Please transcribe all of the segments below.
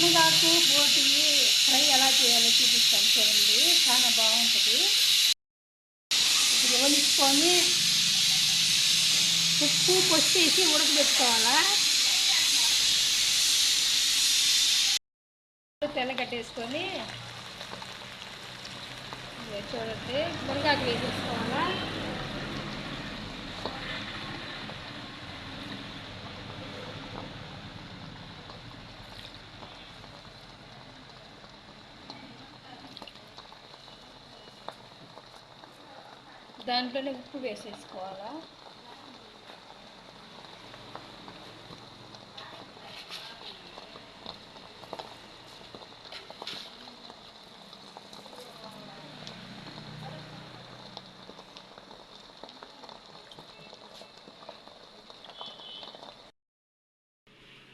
మునగాకు బోటి ఫ్రై ఎలా చేయాలో చూపిస్తాను చూడండి. చాలా బాగుంటుంది. ఇప్పుడు ఒలుచుకొని ఉప్పు పొట్టేసి ఉడకబెట్టుకోవాలా. తెల్లగడ్డేసుకొని చూడండి మునగాకు వేసేసుకోవాలా. దాంట్లోనే ఉప్పు వేసేసుకోవాలా.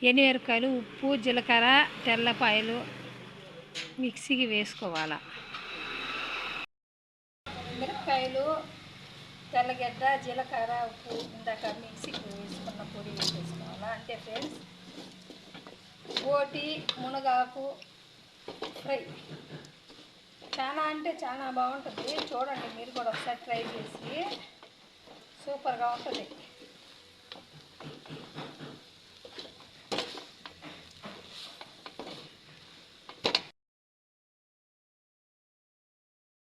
ఎనిమిరపకాయలు, ఉప్పు, జీలకర్ర, తెల్లపాయలు మిక్సీకి వేసుకోవాలా. మిరపకాయలు, తెల్లగడ్డ, జీలకర్ర, ఉప్పు ఇందాక మిక్సీకి వేసుకున్న పొడి వేసేసుకోవాలా. అంతే ఫ్రెండ్స్, బోటి మునగాకు ఫ్రై చాలా అంటే చాలా బాగుంటుంది. చూడండి మీరు కూడా ఒకసారి ట్రై చేసి, సూపర్గా ఉంటుంది.